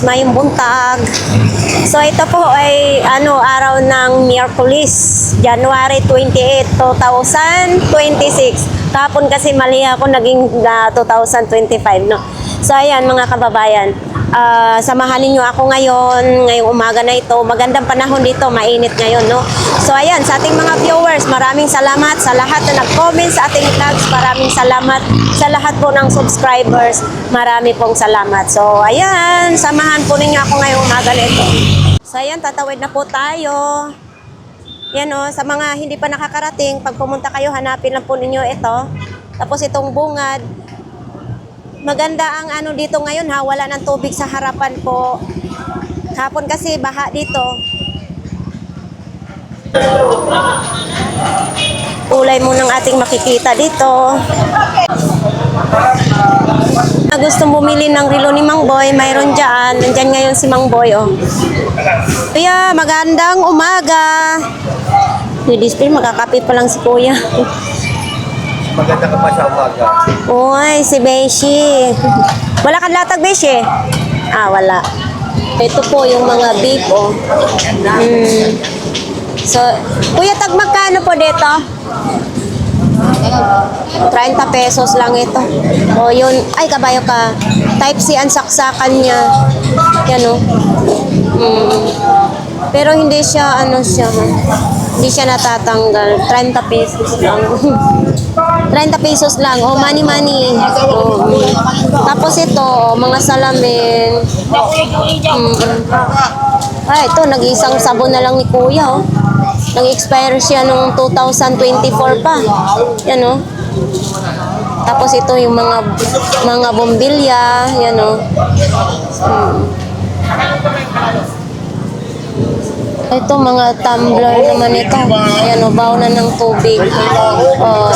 Lunes, mayong buntag. So ito po ay araw ng Miyerkules, January 28, 2026. Kapon kasi mali ako, naging 2025, no? So ayan mga kababayan, samahan niyo ako ngayong umaga na ito. Magandang panahon dito, mainit ngayon, no? So ayan, sa ating mga viewers, maraming salamat sa lahat na nag-comment sa ating vlogs. Maraming salamat sa lahat po ng subscribers. Marami pong salamat. So ayan, samahan po ninyo ako ngayong umaga na ito. So ayan, tatawid na po tayo. Yan o, sa mga hindi pa nakakarating, pag pumunta kayo, hanapin lang po ninyo ito. Tapos itong bungad. Maganda ang dito ngayon ha, wala ng tubig sa harapan po. Hapon kasi baha dito. Ulay mo ng ating makikita dito. Na gusto bumili ng relo ni Mang Boy, mayroon dyan. Nandyan ngayon si Mang Boy, oh. Kuya, magandang umaga. Display, makakape pa lang si Kuya. Maganda ka pa sa umaga. Uy, si Beshi. Wala kang latag, Beshi? Wala. Ito po yung mga beef, oh. So, Kuya, tag magkano po dito? 30 pesos lang ito. O, yun. Ay, kabayo ka. Type C ang saksakan niya. Yan, oh. Pero hindi siya, hindi siya natatanggal. 30 pesos lang. 30 pesos lang. O, money. O, tapos ito, mga salamin. Ay, ito, nag-isang sabon na lang ni Kuya, oh. Nag-expire siya nung 2024 pa. Yan, oh. Tapos ito yung mga bombilya. Yan, oh. Ito, mga tumbler naman ito. Ayan, o, bawnan ng tubig.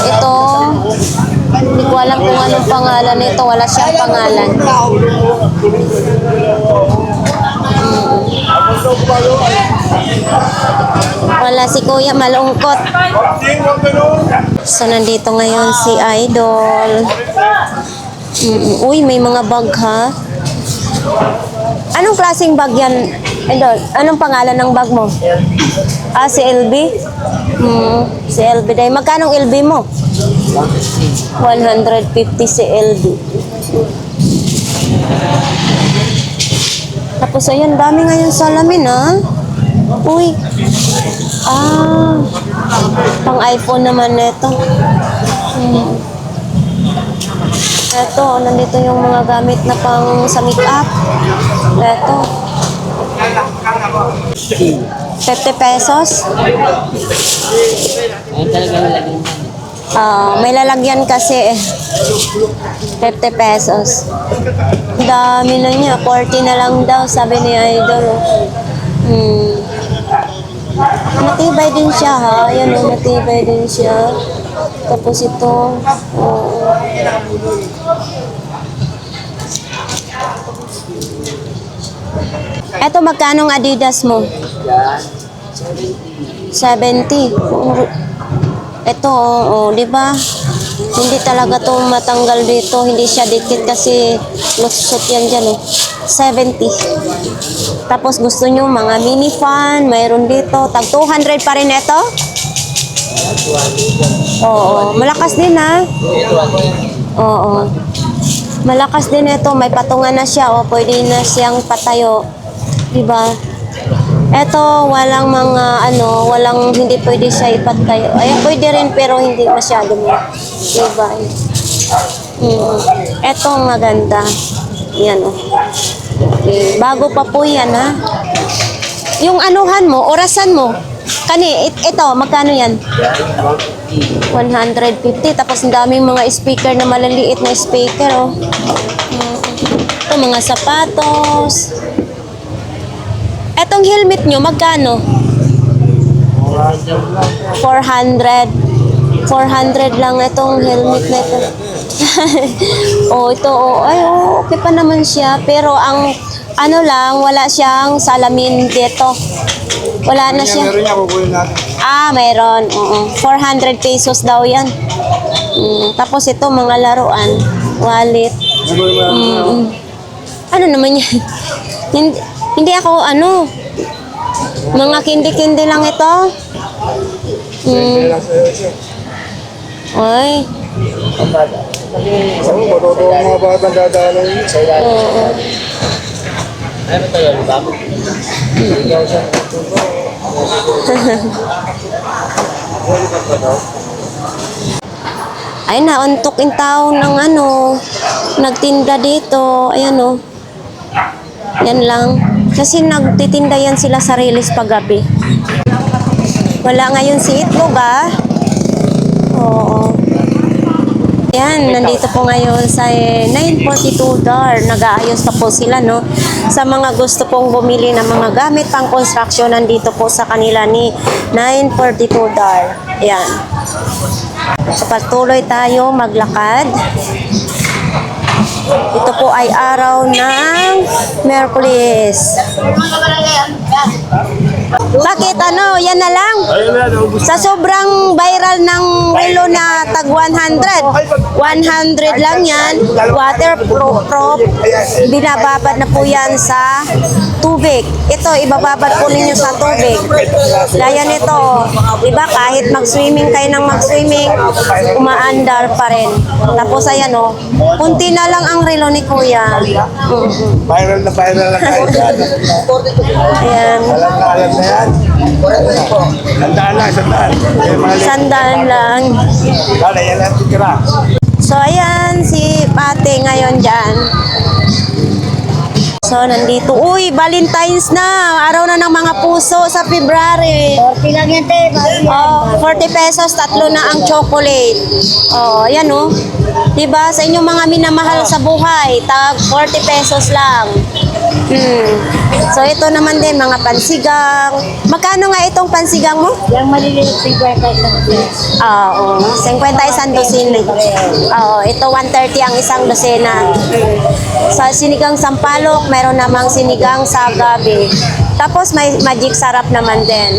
Ito, hindi ko alam kung anong pangalan nito. Wala siyang pangalan. Wala si Kuya, malungkot. So, nandito ngayon si Idol. Uy, may mga bag, ha? Anong klaseng bag yan, Idol? Anong pangalan ng bag mo? Si LB? Si LB day. Magkano LB mo? 150 si LB. Tapos ayan, dami ngayon salamin, ha? Uy. Pang iPhone naman ito. Ito, nandito yung mga gamit na pang sa make-up. Ito. 50 pesos. May lalagyan kasi 50 pesos. Dami na niya. 40 na lang daw, sabi ni Idol. Matibay din siya, ha? Ayan, matibay din siya. Tapos ito. Ito, magkano ang Adidas mo? 70. Ito, di ba? Hindi talaga to matanggal dito. Hindi siya dikit kasi lusot yan dyan, eh. 70. Tapos gusto nyo mga mini fan, mayroon dito. Tag 200 pa rin ito? Oo, malakas din, ha? Oo. Malakas din ito. May patungan na siya. O, pwede na siyang patayo. Diba? Ito, walang mga walang hindi pwede siya ipatayo. Ay, pwede rin pero hindi masyado mo. Diba? Ito, maganda. Yan, o. Okay. Bago pa po yan, ha? Yung anuhan mo, orasan mo. Ito, magkano yan? 150. Tapos ang daming mga speaker na malaliit na speaker, oh. Ito, mga sapatos. Etong helmet nyo, magkano? 400. 400 lang itong helmet na ito. Ito, ay, okay pa naman siya. Pero ang, wala siyang salamin dito. Wala na siya. Meron. 400 pesos daw yan. Tapos ito, mga laruan. Wallet. Ano naman yan? Hindi ako ano, mga kindi-kindi lang ito. Ay. Sabi ko, totoo mga bata dadalaw yun. Oo. Ano tayo, ba? Ikaw siya. Ay, nauntok in tao ng ano, nagtinda dito. Ayan o. Yan lang. Kasi nagtitinda yan sila sa Rilis paggabi. Wala ngayon si Itlog ah. Oo. Yan, nandito po ngayon sa 942 Dar. Nag-aayos pa po sila, no? Sa mga gusto pong bumili ng mga gamit pang construction, nandito po sa kanila ni 942 Dar. Yan. So, patuloy tayo maglakad. Ito po ay araw ng Miyerkules. Bakit ano? Yan na lang. Sa sobrang viral ng relo na tag 100. 100 lang yan. Waterproof. Binababad na po yan sa tubig. Ito, ibababad po ninyo sa tubig. Gaya nito. Diba, kahit mag-swimming kayo ng mag-swimming, umaandar pa rin. Tapos ayan o, kunti na lang ang relo ni Kuya. Viral na tayo dyan. Ayan. Alam na yan. Sandaan lang, sandaan. Sandaan lang. Kala, yan lang titira. So, ayan, si ate ngayon dyan. So, nandito. Uy, Valentine's na. Araw na ng mga puso sa February. 40 lang yan, te. Oh, 40 pesos, tatlo na ang chocolate. Oh, ayan oh. Diba, sa inyong mga minamahal sa buhay, tag 40 pesos lang. So, ito naman din, mga pansigang. Magkano nga itong pansigang mo? Yung maliliit 50 isang pesos. Oo, 50 isang dosina. Oo, ito 130 ang isang dosena. Sa sinigang sampalok, mayroon namang sinigang sa gabi. Tapos may magic sarap naman din.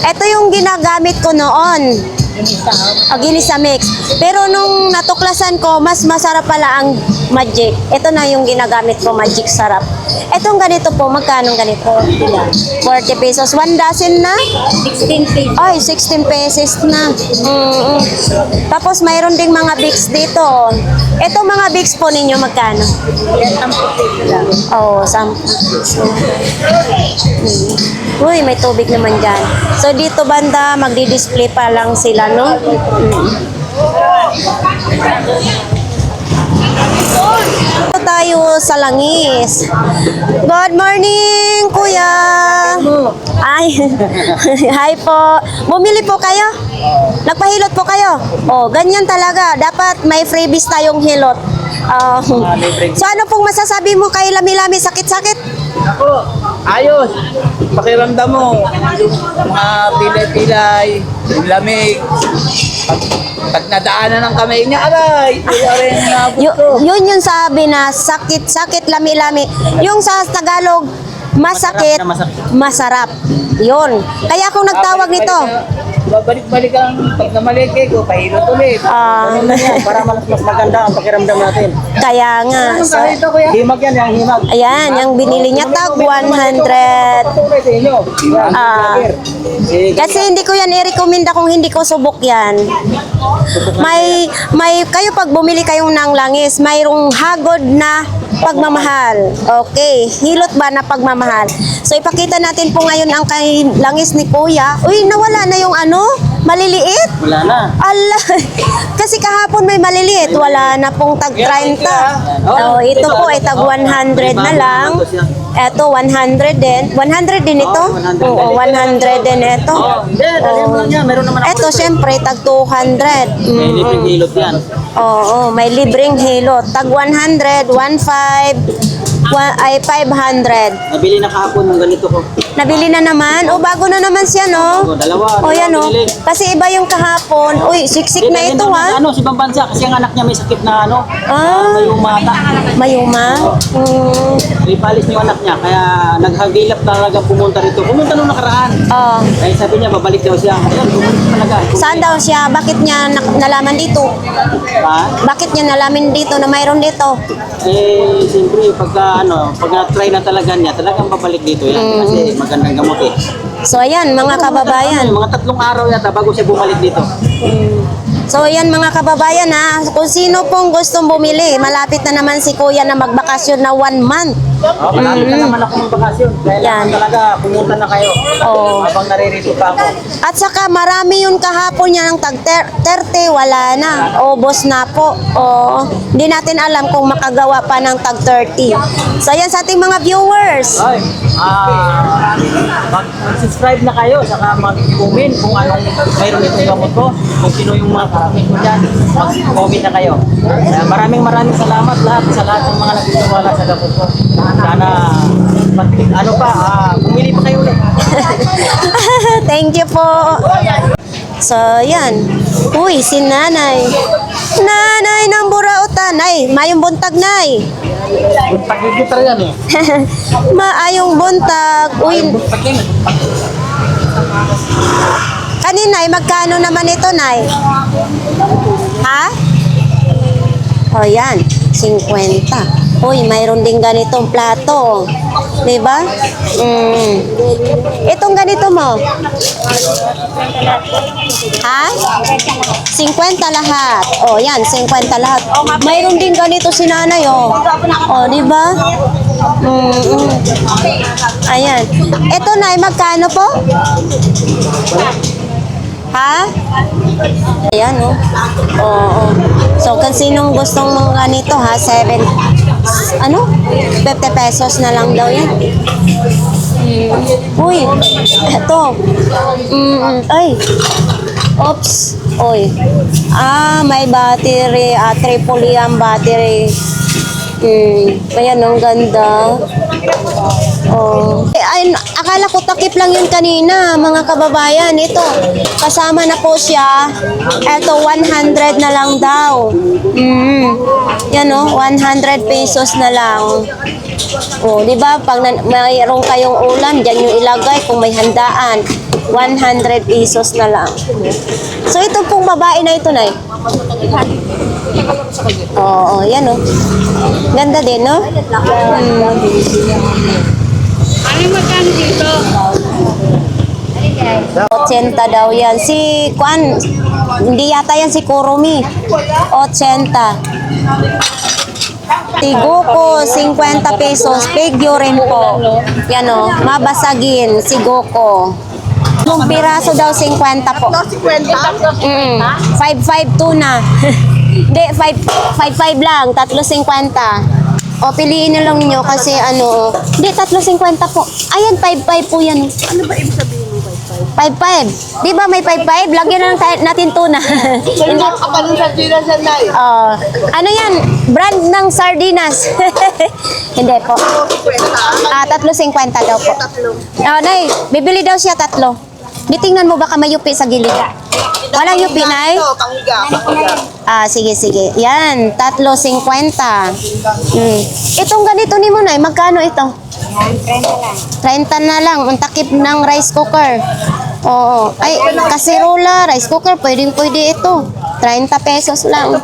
Ito yung ginagamit ko noon. Ginisa mix. Pero nung natuklasan ko, mas masarap pala ang magic. Ito na yung ginagamit ko, magic sarap. Etong ganito po, magkano ganito? 40 pesos. 1 dozen na? 16 pesos. Ay, 16 pesos na. Tapos mayroon ding mga Vicks dito. Etong mga Vicks po ninyo, magkano? Yan, 10 pesos lang. Oo, 10 pesos. Uy, may tubig naman dyan. So, dito banda, magdi-display pa lang sila, no? Dito tayo sa Langis. Good morning, Kuya! Ay, hi po. Bumili po kayo? Nagpahilot po kayo? Oh, ganyan talaga. Dapat may freebies tayong hilot. So, ano pong masasabi mo kay Lami-Lami? Sakit-sakit? Ako, ayos. Pakiramdam mo, mga pilay-pilay, lamig. Pag nadaanan ng kamay niya, aray, aray na Yun yung sabi na sakit-sakit, lami-lami. Yung sa Tagalog, masakit, masarap. Yun. Kaya akong nagtawag nito. Babalik-balik ang pag namalike ko, pahilot ulit. Para mas maganda ang pakiramdam natin. Kaya nga. So, Himag yan, yung himag. ayan, yung binili niya tag 100. Patuloy sa inyo. Kasi hindi ko yan i-recommenda kung hindi ko subok yan. May kayo pag bumili kayong ng langis, mayroong hagod na pagmamahal. Okay, hilot ba na pagmamahal? So ipakita natin po ngayon ang kay langis ni Kuya. Uy, nawala na yung ano? Maliliit? Wala na. Ala, kasi kahapon may maliliit, wala na pong tag 30. Oh, ito po ay tag 100 na lang. Ito 100 din. 100 din ito? Oo, 100 din ito. Meron naman Ito syempre tag 200. libreng hilot yan. Oo, may libreng hilot. Tag 100, 15, ay 500. Nabili na kahapon ng ganito ko. Nabili na naman. O, bago na naman siya, no? Dalawa. O, yan, o. Kasi iba yung kahapon. Uy, siksik na ito, ha? Ano, si Bambansa, kasi ang anak niya may sakit na ano, Ah, may umata. mayuma. may palis yung anak niya, kaya naghagilap talaga pumunta rito. Pumunta nung nakaraan. Oh. Kaya sabi niya, babalik daw siya. Ayun, pumunta talaga. Saan daw siya? Bakit niya nalaman dito? Ha? Bakit niya nalaman dito na mayroon dito? Eh, siyempre, pag na-try na talaga niya, talagang babalik dito yan. Kasi magandang gamot eh. So ayan mga kababayan. Mga 3 araw yata bago siya bumalik dito. So ayan mga kababayan ha, kung sino pong gustong bumili, malapit na naman si Kuya na magbakasyon na 1 month. Oh, malapit na naman ako ng bakasyon. Kaya Yan. talaga, pumunta na kayo. Oo. Habang naririto pa ako. At saka marami yun kahapon niya ng tag 30, wala na. Ubos na po. O, hindi natin alam kung makagawa pa ng tag 30. So ayan sa ating mga viewers. Ay, mag-subscribe na kayo, saka mag-comment kung anong mayroon itong gamot ko, kung sino yung mga karaming ko dyan, mag-comment na kayo. Kaya maraming salamat sa lahat ng mga nagtitiwala sa gamot ko. Sana, bumili pa kayo ulit. Thank you po. So, yan. Uy, si nanay. Nanay ng burautan. Ay, mayong buntag, nay. Pag-gitar yan eh. Maayong buntag. Uy, kanina, magkano naman ito, nay? Ha? O, yan. 50. Uy, mayroon din ganitong plato. Diba? Itong ganito mo? Ha? 50 lahat. O, yan. 50 lahat. Mayroon din ganito si nanay, o. O, diba? Ayan. Ito, nay, magkano po? Ha? Ayan, oh. Oo. So, kung sinong gustong mga ganito, ha? 50 pesos na lang daw yan. Uy, eto. Ay. Oops. Uy. May battery. Triple yan battery. Ayan, ang ganda. Oh. Ay, akala ko takip lang yun kanina, mga kababayan. Ito, kasama na po siya. Ito, 100 na lang daw. Yan o, 100 pesos na lang. Oh, di ba? Pag mayroong kayong ulam, diyan yung ilagay kung may handaan. 100 pesos na lang. So, ito pong babae na ito, nay. Oo, yan o. Ganda din, no? Ano magkano dito? 80 daw yan. Si Kwan, hindi yata yan si Kurumi. 80. Tiguko, 50 pesos. Figure po. Yan o, mabasagin. Sigoko. Yung piraso daw 50 po. 50? 5.5 tuna. Hindi, 5.5 lang. 3.50. O, piliin na lang ninyo kasi hindi, 3.50 po. Ayan, 5.5 po yan. Ano ba ibig sabihin ng 5.5? 5.5. Di ba may 5.5? Lagyan na lang natin tuna. Hindi. Anong sardinas yan, Nay? Ano yan? Brand ng sardinas. Hindi po. 3.50 daw po. Nay, bibili daw siya 3. Di tingnan mo baka may yupi sa gilid. Walang yupi, Nay? Ito, panghiga. Sige. Yan, 3.50. Itong ganito ni mo, Nay, magkano ito? 30 na lang. Ang takip ng rice cooker. Oo. Ay, kasirola, rice cooker, pwede ito. 30 pesos lang.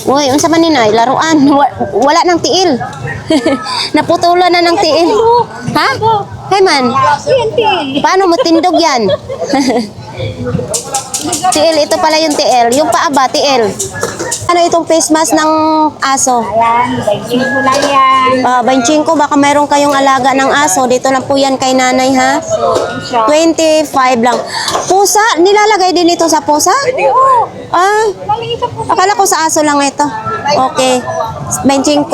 Uy, unsa man ni Nay? Laruan. Wala nang tiil. Naputulan na ng tiil. Ha? Hey man. Paano mo tindog yan? Tiil, ito pala yung tiil. Yung paaba, tiil. Ano itong face mask ng aso? Ayan, 25 lang yan. 25, baka mayroon kayong alaga ng aso. Dito na po yan kay nanay, ha? 25 lang. Pusa? Nilalagay din ito sa pusa? Oo. Akala ko sa aso lang ito. Okay. 25.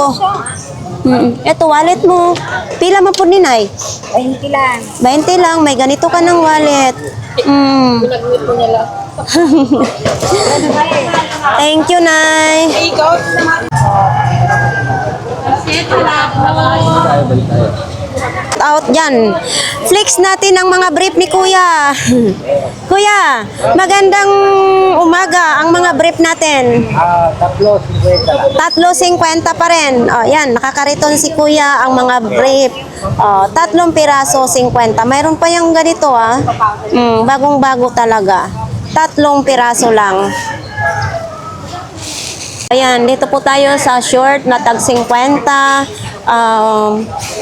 Ito, wallet mo. Pila mo po ni Nay? 20 lang. 20 lang. May ganito ka ng wallet. Thank you, Nay. Tayo, balik tayo. out dyan. Flex natin ang mga brief ni Kuya. Kuya, magandang umaga ang mga brief natin. Tatlo, 50 lang. 3.50 pa rin. O, yan, nakakariton si Kuya ang mga brief. O, 3 piraso, 50. Mayroon pa yung ganito, ah. Bagong-bago talaga. 3 piraso lang. Ayan, dito po tayo sa short na tag 50.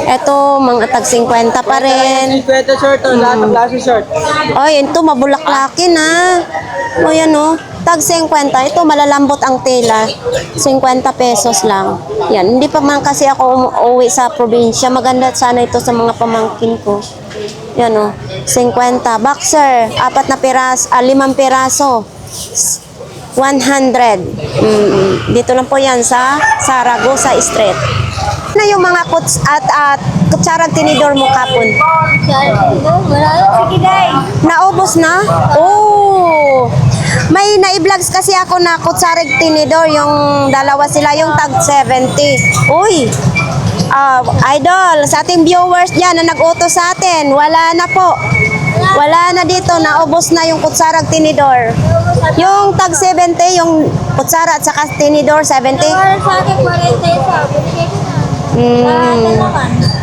Ito, mga tag 50 pa rin. 50 short o lahat ng klase short. Ay, ito, mabulaklakin ha. O yan o, tag 50. Ito, malalambot ang tela. 50 pesos lang. Yan, hindi pa man kasi ako uuwi sa probinsya. Maganda sana ito sa mga pamangkin ko. Yan o, 50. Boxer, 5 piraso. 100. Dito lang po yan sa Saragosa Street. Na yung mga kutsarang tinidor mo kapon? Sige, day. Naubos na? Oh! May na-vlogs kasi ako na kutsarang tinidor, yung dalawa sila, yung tag 70. Uy! Idol, sa ating viewers dyan na nag-utos sa atin, wala na po. Wala na dito, naubos na yung kutsarang tinidor. Yung tag 70, yung kutsara at saka tinidor 70. Sa akin, 40 isa.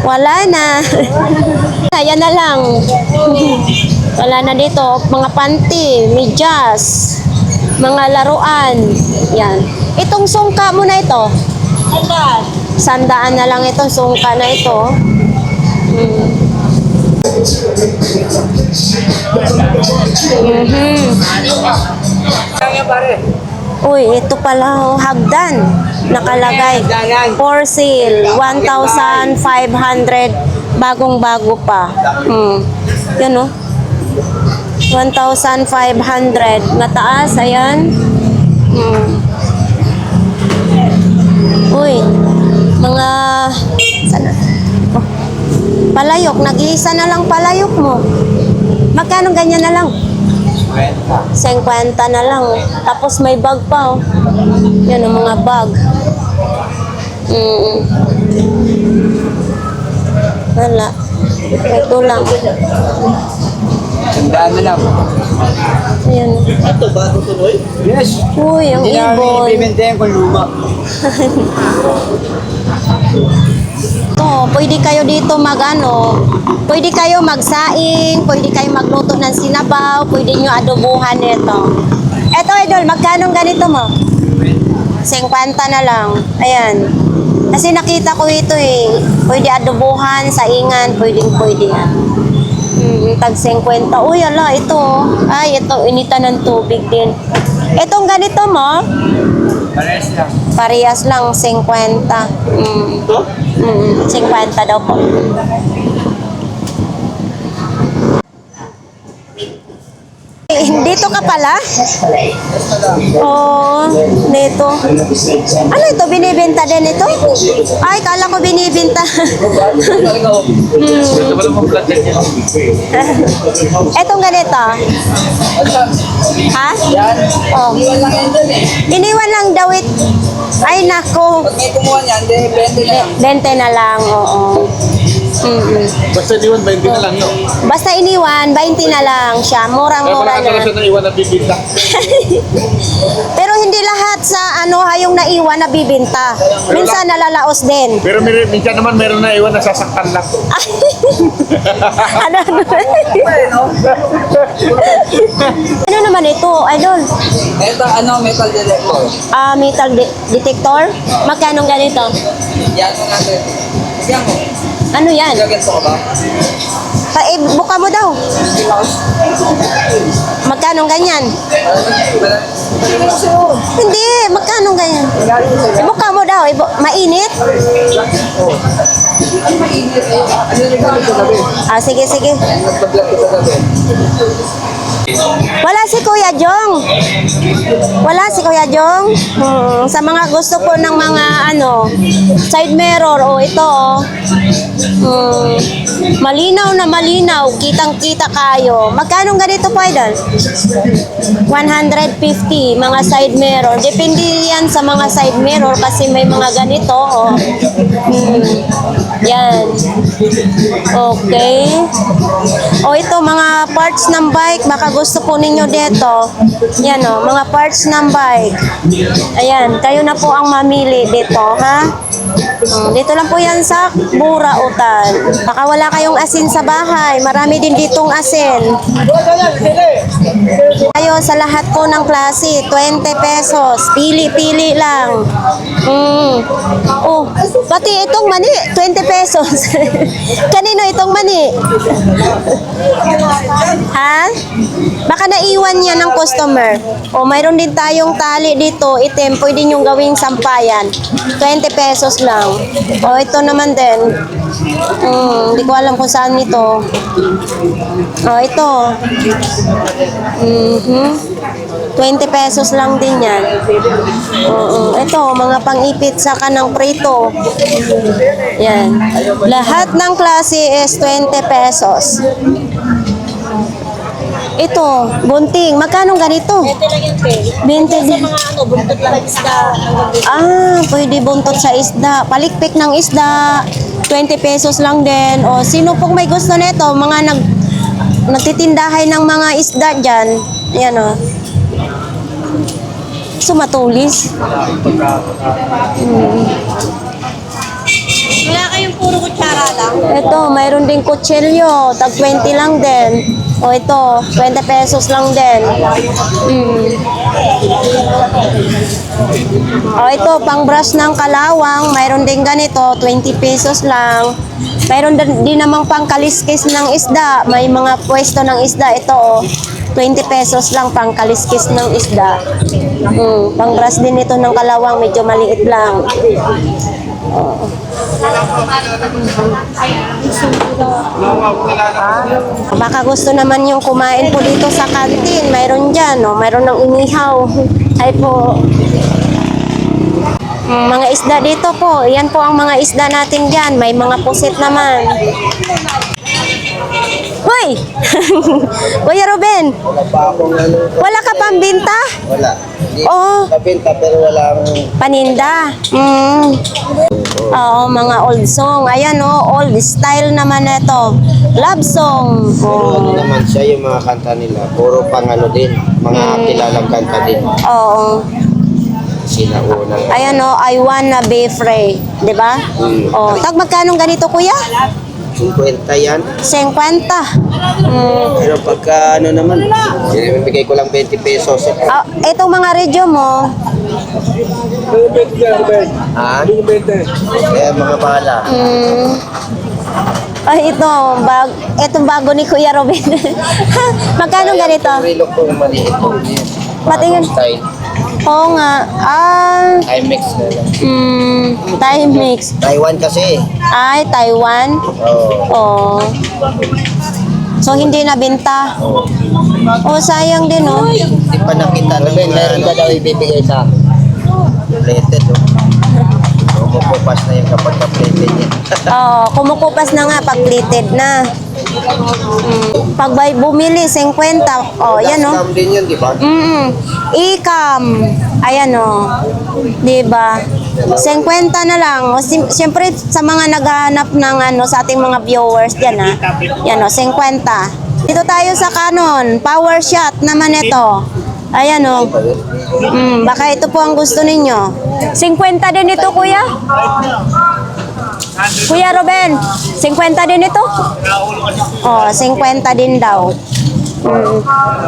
Wala na. Ayan na lang. Wala na dito. Mga panty, medyas, mga laruan. Yan. Itong sungka mo na ito. Sandaan na lang itong sungka na ito. Uy, ito pala, oh, hagdan. Nakalagay. For sale, 1,500. Bagong-bago pa. Yan, oh. 1,500. Mataas, ayan. Uy, mga... Sana? Oh. Palayok, nag-iisa na lang palayok mo. Magkano ganyan na lang? 50 na lang. Tapos may bag pa, oh. Yan ang mga bag. Wala. Ito lang. Tandaan na lang. Ayan. Ito ba tutuloy? Yes. Uy, ang Hindi namin ibon. ibibintayan kung luma. Ito, pwede kayo dito pwede kayo magsaing, pwede kayo magluto ng sinabaw, pwede nyo adobuhan nito. Eto, idol, magkano ganito mo? 50 na lang. Ayan. Kasi nakita ko ito eh. Pwede adobuhan, saingan, pwede. Tag 50. Uy, ala, ito. Ay, ito, inita ng tubig din. Itong ganito mo? Pares lang. Parehas lang, 50. 50 daw po. Dito ka pala? Oo, dito. Ano ito? Binibenta din ito? Ay, kala ko binibenta. Etong ganito. Ha? Oh. Iniwan lang daw it. Ay, nako. May kumuha niyan, 20 na lang, oo. Basta diwan, 20 na lang yun. Basta iniwan, 20 na lang siya. Murang-mura Kaya na. siya naiwan na bibita. Pero hindi lahat sa yung naiwan na bibinta. Minsan nalalaos din. Pero minsan naman meron na iwan na sasaktan lang. ano? Ano naman ito, idol? Ito, metal detector. Metal detector? Magkano ganito? Yan mo natin. Yan mo. Ano yan? Gaganto ka ba? Buka mo daw. Magkano ganyan? Hindi, magkano ganyan? Buka mo daw. Mainit? Ano rin kami sa gabi? Sige. Nagpa-vlog ko sa gabi. Wala si Kuya Jong. Wala si Kuya Jong. Sa mga gusto po ng mga side mirror, ito malinaw na malinaw, kitang-kita kayo. Magkano ganito po, idol? 150 mga side mirror. Depende yan sa mga side mirror kasi may mga ganito, Yan. Okay. Ito mga parts ng bike, baka gusto po ninyo dito. Yan mga parts ng bike. Ayan, kayo na po ang mamili dito, ha? Dito lang po yan sa Burautan. Baka wala kayong asin sa bahay. Marami din ditong asin. Kayo sa lahat po ng klase, 20 pesos. Pili-pili lang. Pati itong mani, 20 pesos. Kanino itong mani? Ha? Baka naiwan niya ng customer. Mayroon din tayong tali dito, itim. Pwede nyo gawing sampayan. 20 pesos lang. Ito naman din. Hindi ko alam kung saan ito. Ito. 20 pesos lang din yan. Ito, mga pang-ipit sa kanang prito. Yan. Lahat ng klase is 20 pesos. Ito, bunting. Magkano ganito? 20 din. buntot lang isda. Pwede buntot sa isda. Palikpik ng isda. 20 pesos lang din. Sino pong may gusto nito? Mga nagtitindahay ng mga isda dyan. Ayan Sumatulis. Wala kayong puro kutsara lang. Ito, mayroon din kutsilyo. Tag 20 lang din. Ito, 20 pesos lang din. Ito, pang brush ng kalawang. Mayroon din ganito, 20 pesos lang. Mayroon din namang pang kaliskis ng isda. May mga pwesto ng isda. Ito, 20 pesos lang pang kaliskis ng isda. Pang brush din ito ng kalawang. Medyo maliit lang. Baka gusto naman yung kumain po dito sa kantin. Mayroon dyan, mayroon ng inihaw. Ay po. Mga isda dito po. Yan po ang mga isda natin dyan. May mga pusit naman. Hoy! Kuya Ruben! Wala pa akong Wala ka pang binta? Wala. Kabinta pero walang Paninda. Oo, mga old song. Ayan old style naman ito. Love song. naman siya yung mga kanta nila. Puro pang din. Mga kilalang kanta din. Oo. Sinauna. Ayan I wanna be free. Diba? Tag magkano ganito kuya? 50 yan. 50. Pero pagka naman, bibigay ko lang 20 pesos. Itong mga radyo mo, Kaya mga bahala. itong bago ni Kuya Robin. Magkano ganito? Rilo ko maliit. Patingin. Style. Oo nga. Timex na lang. Timex. Taiwan kasi. Ay, Taiwan. Oo. So, hindi nabenta. Sayang din, Hindi pa nakita ng mga meron ka daw ibibigay sa plated. Kumukupas na yung kapag ka-plated niya. Kumukupas na nga pag plated na. Pag bumili, 50. Yan Scam din yun, di ba? Ikam. Ayan diba? 50 na lang. Siyempre sa mga naghahanap ng sa ating mga viewers dyan Yan 50. Dito tayo sa Canon. Power shot naman ito. Ayan baka ito po ang gusto ninyo. 50 din ito kuya? Kuya Ruben, 50 din ito? 50 din daw.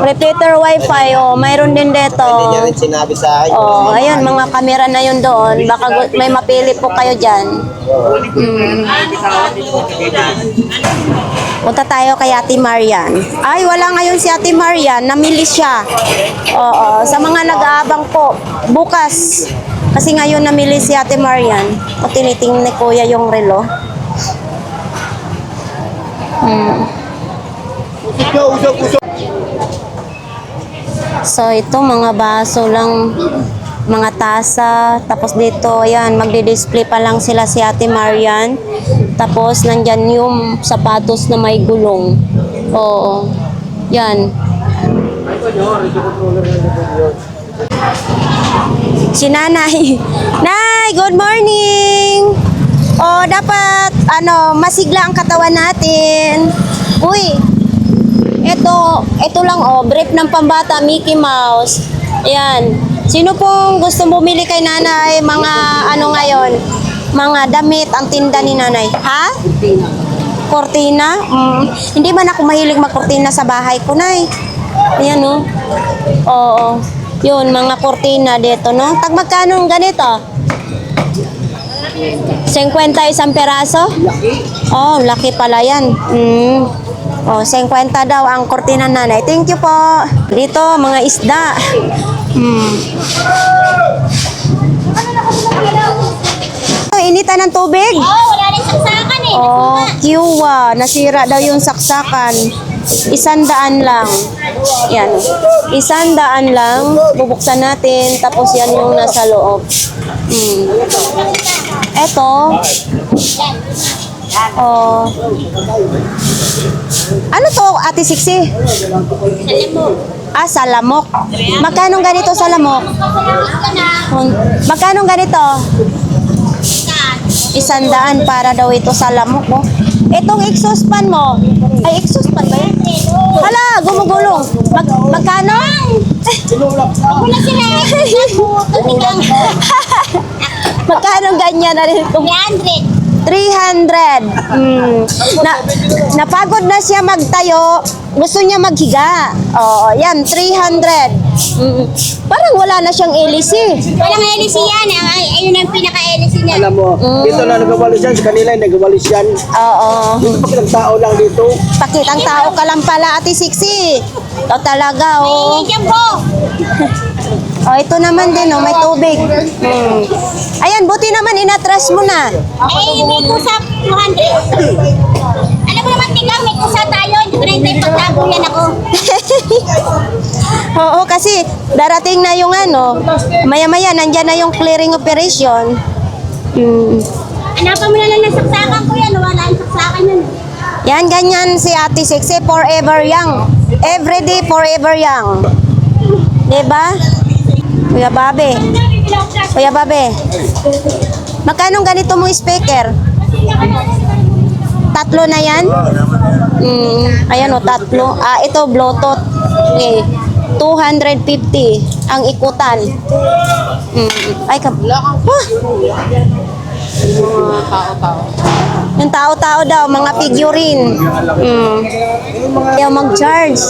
Repeater wifi, mayroon din dito. Hindi niya rin sinabi sa akin. Ayun, mga kamera na yun doon. Baka may mapili po kayo dyan. Punta tayo kay Ate Marian. Ay, wala ngayon si Ate Marian. Namili siya. Sa mga nag-aabang po, bukas. Kasi ngayon namili si Ate Marian. Tinitingnan ni Kuya yung relo. So, ito mga baso lang, mga tasa. Tapos dito, ayan, magdi-display pa lang sila si Ate Marian. Tapos, nandyan yung sapatos na may gulong. Oo. Yan. Si Nanay. Nay, good morning! O, dapat, masigla ang katawan natin. Uy, ito lang brief ng pambata, Mickey Mouse. Ayan. Sino pong gusto bumili kay Nanay mga ngayon? Mga damit ang tinda ni Nanay. Ha? Cortina? Hindi man ako mahilig magkortina sa bahay ko, Nay. Ayan, no? Oo. Yun, mga kortina dito, no? Tag magkano ganito? 50 isang peraso? Oh, laki pala yan. Oh, 50 daw ang kortina Nanay. Thank you po. Dito, mga isda. Initan ng tubig? Wala rin saksakan eh. Oh, kiwa. Nasira daw yung saksakan. 100 lang. Yan. 100 lang. Bubuksan natin. Tapos yan yung nasa loob. Eto. Oh. Ano to, Ate Siksi? Salamok. Magkano ganito salamok? Magkano ganito? 100 para daw ito salamok mo. Itong exhaust fan mo. Ay, exhaust fan ba yun? Hala, gumugulong. Magkano? Wala sila. Magkano ganyan na rin? 300. 300. Napagod na siya magtayo. Gusto niya maghiga. Oo, yan, 300. Parang wala na siyang hélice. Walang hélice yan. Ayun ang pinaka-hélice niya. Alam mo, dito na nagawalis yan, sa kanila nagawalis yan. Oo. Dito pa kilang tao lang dito. Pakitang tao ka lang pala, Ate Siksi. Ito talaga, oh. Ay, po. Oh, ito naman din, oh, may tubig. Ayan, buti naman inatras mo na. Ay, may kusa 200. Alam mo naman, tingnan, may kusa tayo. Hindi ko na yung pagtago yan ako. Oo, kasi darating na yung maya-maya, nandyan na yung clearing operation. Hanapan mo na lang ng saksakan ko yan. Wala ang saksakan yan. Yan, ganyan si Ate Siksi, forever young. Everyday, forever young. Diba? Kuya Babe. Kuya Babe. Magkano ganito mong speaker? 3 na yan? Ayan o, 3. Ito, Bluetooth. Okay. 250 ang ikutan. Ay, yung tao-tao daw, mga figurine. Ayaw mag-charge.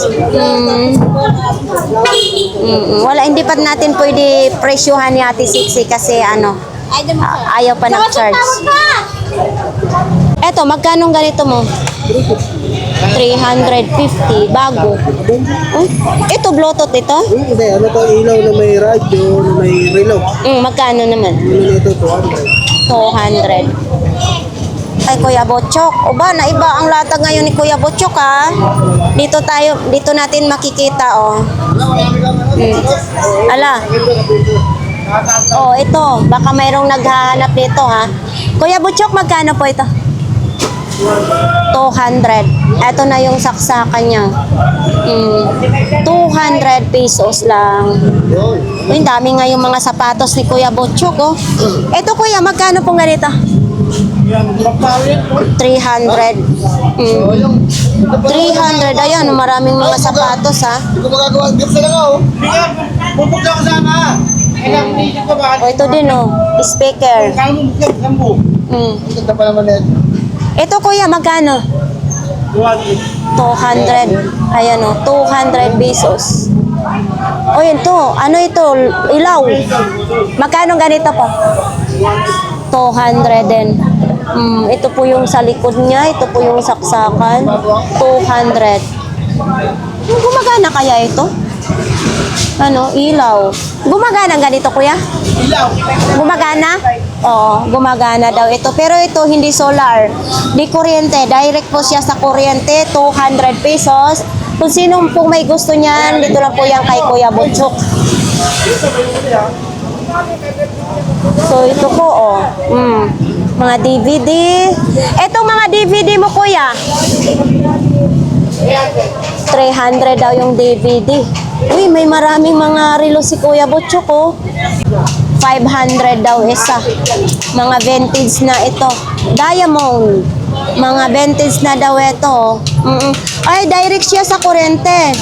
Wala, hindi pa natin pwede presyuhan ni Ate Siksi kasi ayaw pa nag-charge. Eto, magkano ganito mo? 350, bago. Ito, Bluetooth ito? Hindi, ano to, ilaw na may radyo, na may relo. Magkano naman? Ano nito, 200. 200. Ay, Kuya Botchok. O ba, naiba ang latag ngayon ni Kuya Botchok, ha? Dito natin makikita, oh. Ala. Oh, ito. Baka mayroong naghahanap nito, ha? Kuya Botchok, magkano po ito? 200. Ito na yung saksakan niya. 200 pesos lang. Uy, dami nga yung mga sapatos ni Kuya Botchok, oh. Ito, Kuya, magkano pong ganito? 300. 300. Ayan, maraming mga sapatos, ha? Hindi ko magagawa, hindi ko sila ako. Pupuk na ako sana. O, ito din, oh. Speaker. Ang ganda pa naman yan. Ito, Kuya, magkano? 200. Ayan, oh. 200 pesos. O, yun to. Ano ito? Ilaw. Magkano ganito po? 200 din. Ito po yung sa likod niya. Ito po yung saksakan. 200. Gumagana kaya ito? Ilaw. Gumagana ganito, Kuya? Ilaw. Gumagana? Oo, gumagana daw ito. Pero ito hindi solar. Di kuryente. Direct po siya sa kuryente. 200 pesos. Kung sino po may gusto niyan, dito lang po yan kay Kuya Butchok. So ito po oh. Mga DVD. Etong mga DVD mo kuya. 300 daw yung DVD. Uy, may maraming mga relo si Kuya Butchok oh. 500 daw isa. Mga vintage na ito. Diamond. Mga vintage na daw ito. Ay, direct siya sa kuryente.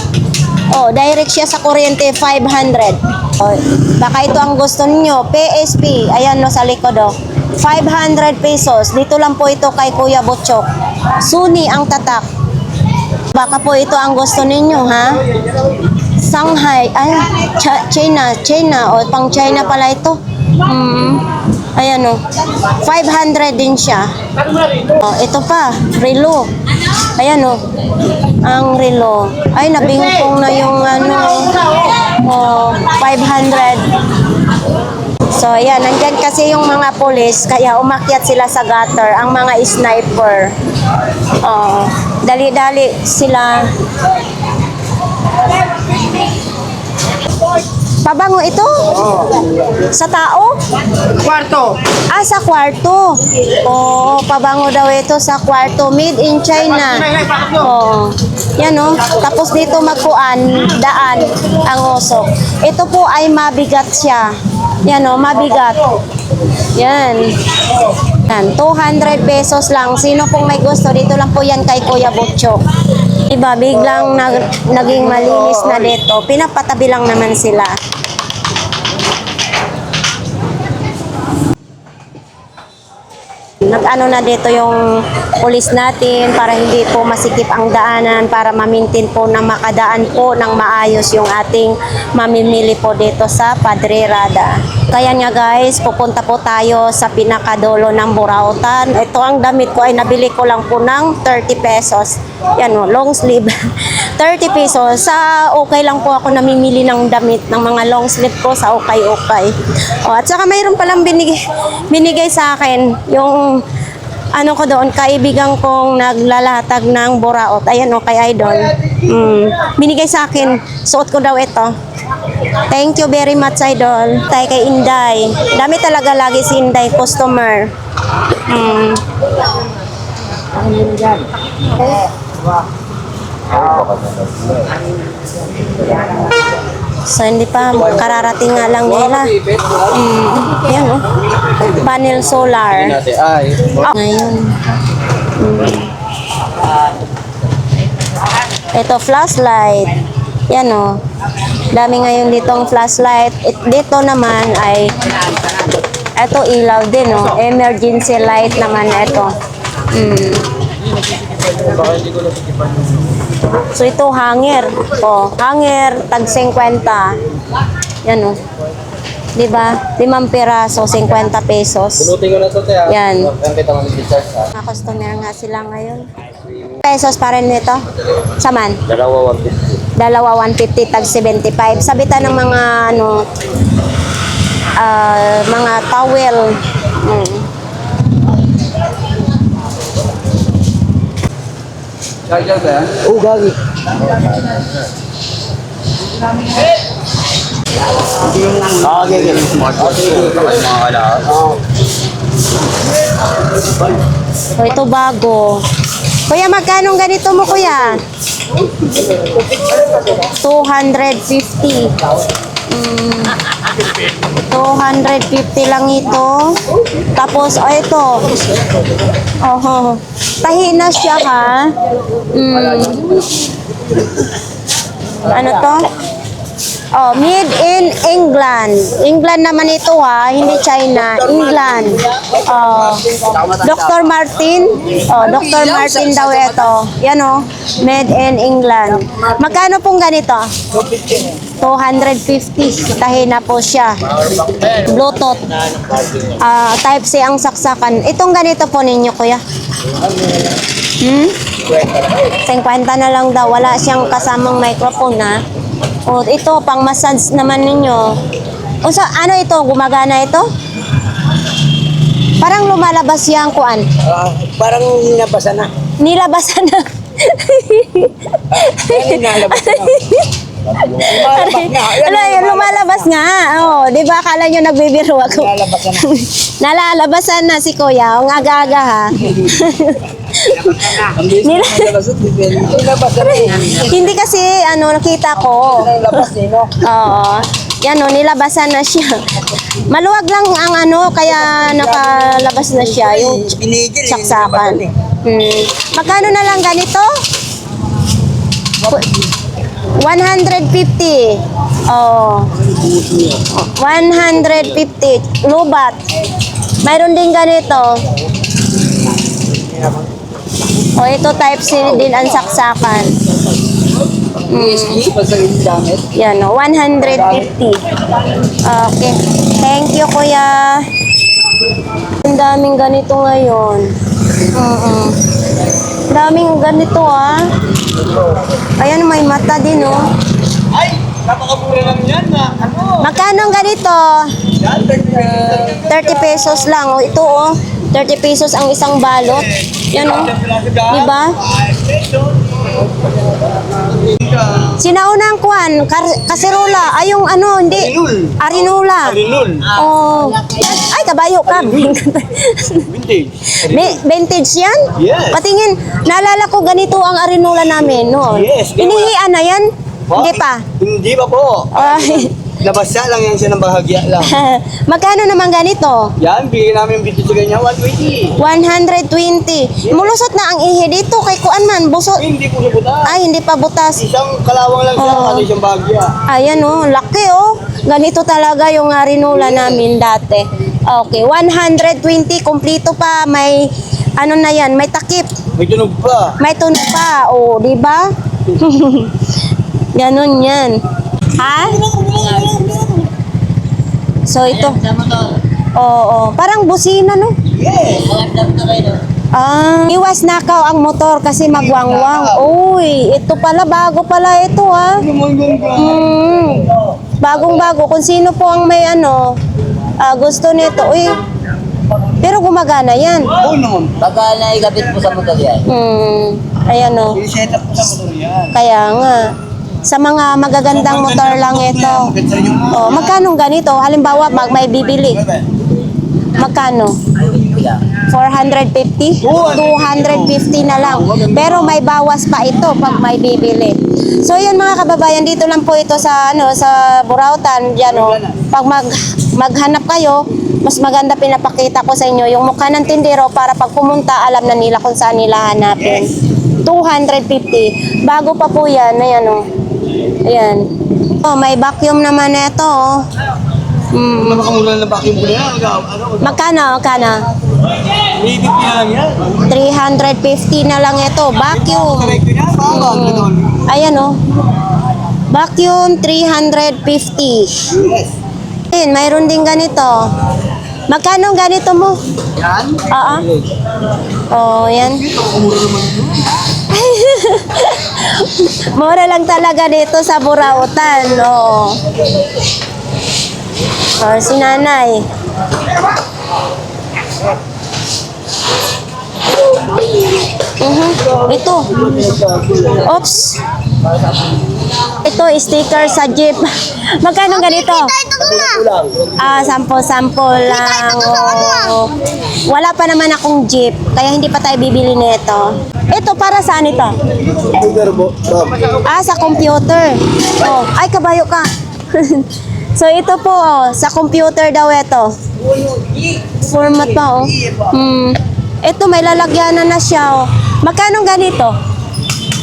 Oh, direct siya sa kuryente, 500. Oh, baka ito ang gusto niyo. PSP. Ayan no, sa likod oh. 500 pesos. Dito lang po ito kay Kuya Butchok. Sony ang tatak. Baka po ito ang gusto ninyo, ha? Shanghai. Ay, China. O, pang China pala ito. Ayan o. 500 din siya. O, ito pa. Relo. Ayan o. Ang relo. Ay, nabingkong na yung ano. O, 500. So, ayan. Nandyan kasi yung mga polis. Kaya umakyat sila sa gutter. Ang mga sniper. O, dali-dali sila. Pabango ito? Sa tao? Kwarto. Ah, sa kwarto. Oh, pabango daw ito sa kwarto. Made in China. Oh. Yan oh. Tapos dito magkuan, daan ang usok. Ito po ay mabigat siya. Yan oh, mabigat. Yan. Yan, 200 pesos lang. Sino pong may gusto, dito lang po yan kay Kuya Butchok. Iba, biglang naging malinis na dito. Pinapatabi lang naman sila. Nag-ano na dito yung pulis natin para hindi po masikip ang daanan, para ma-maintain po na makadaan po ng maayos yung ating mamimili po dito sa Padre Rada. Kaya nga guys, pupunta po tayo sa pinakadulo ng Burautan. Ito ang damit ko ay nabili ko lang po ng 30 pesos. Yan o, long sleeve. 30 pesos. Sa okay lang po ako namimili ng damit ng mga long sleeve ko sa okay-okay. O, at saka mayroon palang binigay sa akin yung ano ko doon, kaibigan kong naglalatag ng buraot. Ayan o, kay Idol. Binigay sa akin, suot ko daw ito. Thank you very much, Idol. Tayo kay Inday. Dami talaga lagi si Inday, customer. So, hindi pa. Kararating nga lang nila. Yan, oh. Panel solar. Oh, ngayon. Ito, flashlight. Yan, oh. Dami ngayon ditong flashlight. Dito naman ay ito ilaw din, oh. Emergency light naman ito. So ito hanger. Oh, hanger tag 50. Yan oh. 'Di ba? 5 piraso, 50 pesos. Bunutin ko na to, te. Yan. Ang kita mo ni-charge, ha? Mga customer nga sila ngayon. Pesos pa rin nito. Saman. Dalawa, 150. Dalawa 150 tag 75. Sabitan ng mga ano mga towel. Charger ba yan? Oh, gagi. Okay. Smartphone ko. Mga kalakas. So ito bago. Kuya, magkano ganito mo, kuya? 250. 250 lang ito. Tapos, oh, ito. Oh, tahi na siya, ha? Ano to? Oh, made in England. England naman ito, ha? Hindi China. England. Oh, Dr. Martin. Oh, Dr. Martin daw ito. Yan, oh. Made in England. Magkano pong ganito? 250. Tahi na po siya. Bluetooth. Type-C ang saksakan. Itong ganito po ninyo, kuya? 50 na lang daw. Wala siyang kasamang microphone, ha? O, ito, pang massage naman ninyo. O, sa, ano ito? Gumagana ito? Parang lumalabas yung kuan. Parang ninabasan na. Nilabasan na. Lumalabas nga. Oh, di ba akala nyo nagbibiro ako? Nalalabasan na si Kuya. Ang aga-aga ha. Hindi kasi nakita ko. Oo. Yan nilabasan na siya. Maluwag lang ang kaya nakalabas na siya yung saksakan. Magkano na lang ganito? 150. Oh. 150. Lubat. Mayroon din ganito. Ito type C din ang saksakan. Yan, 150. Okay. Thank you, Kuya. Ang daming ganito ngayon. Daming ganito, Ayan, may mata din, Ay! Napakamura lang yan na. Magkano ang ganito? 30 pesos lang. Ito, 30 pesos ang isang balot. Yan, Diba? Sinaunang kuwan, kaserola. Ay, yung hindi. Arinula. Oh. Ay, kabayo ka. Vintage. Vintage yan? Yes. Patingin, naalala ko ganito ang arinula namin noon. Yes. Inihian na yan? Hindi pa. Hindi pa po. Ay. Labasa lang yan siya ng bahagya lang. Magkano naman ganito? Yan, bigyan namin vintage sa ganyan, 120. 120. Mulusot na ang ihi dito kay kuan man, busot. Hindi ko nabuta. Ay, hindi pa butas. Isang kalawang lang siya, Oo. ano siyang bahagya. Ayan laki Ganito talaga yung arinula namin dati. Okay, 120 kumpleto pa. May na yan, may takip. May tunog pa. May tunog pa. Di ba? Ganon yan. Ha? So ito. Oo, parang busina Yes. Iwas nakaw ang motor kasi magwangwang. Uy, ito pala, bago pala ito Bagong-bago. Kung sino po ang may gusto nito. Uy, pero gumagana yan. Oo naman. Baka naigapit po sa motor yan. Ayan I-set up po sa motor yan. Kaya nga. Sa mga magagandang motor lang ito. Magkano ganito? Halimbawa, may bibili. Magkano? 450? 250 na lang. Pero may bawas pa ito pag may bibili. So yan mga kababayan, dito lang po ito sa sa Burautan diyan Pag maghanap kayo, mas maganda pinapakita ko sa inyo yung mukha ng tindero para pag pumunta alam na nila kung saan nila hanapin. 250. Bago pa po yan. Ayan Ayan. May vacuum naman ito Napakamura na vacuum po na yan. Magkano? Maybe na lang yan. 350 na lang ito. Vacuum. Ayan Vacuum 350. Yes. Mayroon din ganito. Magkano ganito mo? Yan? Yan. Mura lang talaga dito sa Burautan. Si nanay. Ito. Oops. Ito, sticker sa jeep. Magkano ganito? Sample lang. Wala pa naman akong jeep, kaya hindi pa tayo bibili nito. Ito, para saan ito? Sa computer. Ay, kabayo ka. So, ito po, sa computer daw ito. Format pa, Ito, may lalagyanan na siya, Magkano ganito?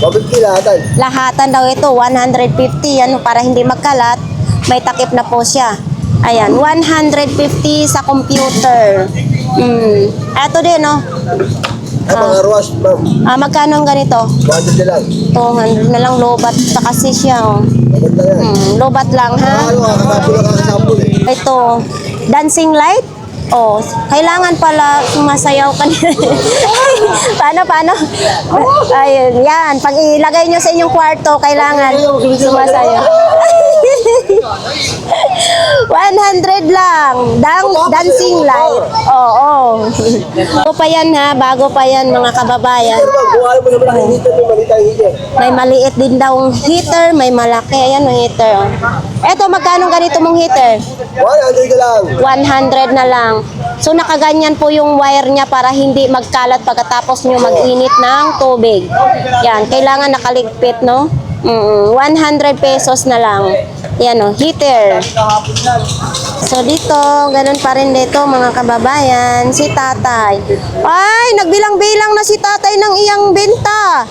150 lahatan. Lahatan daw ito, 150. Para hindi magkalat, may takip na po siya. Ayan, 150 sa computer. Ito din, Mga ruas, ma'am. Magkano ang ganito? 200 na lang. 200 na lang, lobat pa kasi siya, Maganda yan. Lobat lang, ha? Kakasabol eh. Ito, dancing light? Kailangan pala sumasayaw ka Paano? Ayun, yan. Pag ilagay nyo sa inyong kwarto, kailangan sumasayaw. 100 lang. Dancing light. Oo. Bago pa yan ha. Bago pa yan mga kababayan. May maliit din daw heater. May malaki. Ayan ang heater. Oh. Eto, magkano ganito mong heater? 100 na lang. So nakaganyan po yung wire niya para hindi magkalat pagkatapos nyo mag-init ng tubig. Yan, kailangan nakaligpit, no? 100 pesos na lang. Yan o, heater. So dito, ganun pa rin dito mga kababayan, si tatay. Ay, nagbilang-bilang na si tatay ng iyang benta.